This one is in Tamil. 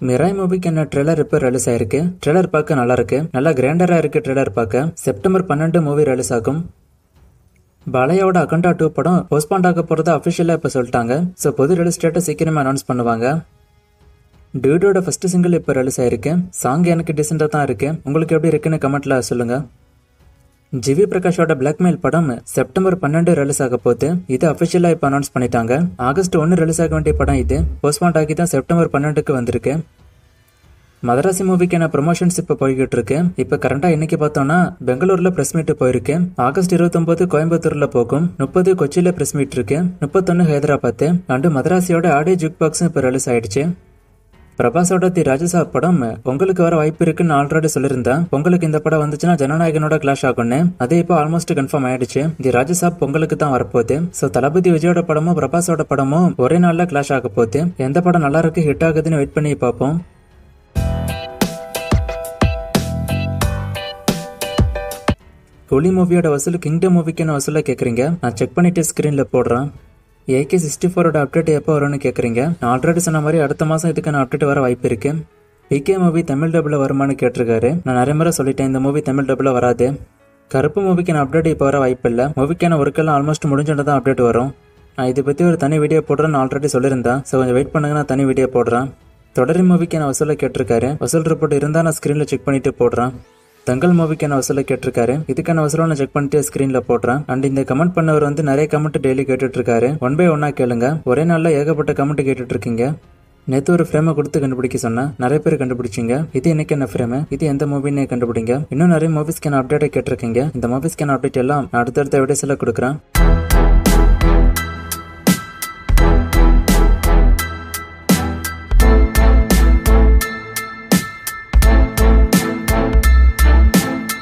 மிராய் மூவிக்கு என்ன ட்ரெய்லர் இப்போ ரிலீஸ் ஆயிருக்கு. ட்ரெய்லர் பார்க்க நல்லா இருக்கு, நல்லா கிராண்டரா இருக்கு. ட்ரெய்லர் பார்க்க செப்டம்பர் 12 மூவி ரிலீஸ் ஆகும். பாலையாவோட அகண்டா 2 படம் போஸ்ட்பாண்ட் ஆக போறதா அபிஷியலா இப்ப சொல்லிட்டாங்க. ஸோ பொது ரிலீஸ் டேட்டை சீக்கிரமா அனௌன்ஸ் பண்ணுவாங்க. டியூடோட ஃபர்ஸ்ட் சிங்கிள் இப்போ ரிலீஸ் ஆயிருக்கு. சாங் எனக்கு டீசெண்டா தான் இருக்கு. உங்களுக்கு எப்படி இருக்குன்னு கமெண்ட்ல சொல்லுங்க. ஜிவி பிரகாஷோட பிளாக்மெயில் படம் செப்டம்பர் 12 ரிலீஸ் ஆக போகுது. இது அபிஷியலா இப்ப அனௌன்ஸ் பண்ணிட்டாங்க. ஆகஸ்ட் 1 ரிலீஸ் ஆக வேண்டிய படம் இது போஸ்ட்பாண்ட் ஆகி தான் செப்டம்பர் 12க்கு வந்திருக்கு. மதராசி மூவிக்கான ப்ரொமோஷன்ஸ் இப்ப போய்கிட்டு இருக்கு. இப்ப கரண்டா இன்னைக்கு பார்த்தோம்னா பெங்களூர்ல பிரஸ் மீட் போயிருக்கு. ஆகஸ்ட் 29 கோயம்புத்தூர்ல போகும். 30 கொச்சியில பிரஸ் மீட் இருக்கு. 31 ஹைதராபாத் அண்ட் மதராசியோட ஆடியோ ஜுக் பாக்ஸும் இப்ப ரிலீஸ் ஆயிடுச்சு. பிரபாஸோட தி ராஜசாப் படம் பொங்கலுக்கு வர வாய்ப்பு இருக்குன்னு ஆல்ரெடி சொல்லியிருந்தேன். பொங்கலுக்கு இந்த படம் வந்துச்சுன்னா ஜனநாயகனோட கிளாஷ் ஆகும்னு. அதே இப்போ ஆல்மோஸ்ட் கன்ஃபார்ம் ஆயிடுச்சு. தி ராஜசாப் பொங்கலுக்கு தான் வரப்போகுது. ஸோ தளபதி விஜயோட படமும் பிரபாஸோட படமும் ஒரே நாள்ல கிளாஷ் ஆக போகுது. எந்த படம் நல்லா இருக்கு, ஹிட் ஆகுதுன்னு வெயிட் பண்ணி பார்ப்போம். கூலி மூவியோட வசூல் கிங்டம் மூவிக்கான வசூல கேக்குறீங்க. நான் செக் பண்ணிட்டு ஸ்கிரீன்ல போடுறேன். AK64 அப்டேட் எப்போ வரும்னு கேட்குறீங்க. நான் ஆல்ரெடி சொன்ன மாதிரி அடுத்த மாதம் இதுக்கான அப்டேட் வர வாய்ப்பு இருக்கு. PK மூவி தமிழ் டபுள் வருமானு கேட்டிருக்காரு. நான் நிறைய முறை சொல்லிட்டேன் இந்த மூவி தமிழ் டபுள் வராது. கருப்பு மூவிக்கான அப்டேட் இப்போ வர வாய்ப்பு இல்லை. மூவிக்கான ஒர்க்கெல்லாம் ஆல்மோஸ்ட் முடிஞ்சோட தான் அப்டேட் வரும். நான் இதை பற்றி ஒரு தனி வீடியோ போடுறேன்னு ஆல்ரெடி சொல்லியிருந்தேன். ஸோ கொஞ்சம் வெயிட் பண்ணுங்க, நான் தனி வீடியோ போடுறேன். தொடரி மூவிக்கான வசூலை கேட்டிருக்காரு. வசூல் ரிப்போர்ட் இருந்தால் நான் ஸ்க்ரீனில் செக் பண்ணிட்டு போடுறேன். தங்கல் மூவிக்கான வசூலை கேட்டிருக்காரு. இதுக்கான வசூலை நான் செக் பண்ணிட்டு ஸ்கிரீன்ல போடுறேன். அண்ட் இந்த கமெண்ட் பண்ணவர் நிறைய கமெண்ட் டெய்லி கேட்டுட்டு இருக்காரு. 1 by 1 கேளுங்க. ஒரே நாள்ல ஏகப்பட்ட கமெண்ட் கேட்டுட்டு இருக்கீங்க. நேற்று ஒரு ஃப்ரேமை கொடுத்து கண்டுபிடிக்க சொன்னா நிறைய பேர் கண்டுபிடிச்சிங்க. இது இன்னைக்கு என்ன ஃப்ரேம், இது எந்த மூவின்னு கண்டுபிடிங்க. இன்னும் நிறைய மூவிஸ்க்கான அப்டேட்டை கேட்டிருக்கீங்க. இந்த மூவிஸ்க்கான அப்டேட் எல்லாம் நான் அடுத்தடுத்த வீடியோஸ்ல கொடுக்குறேன்.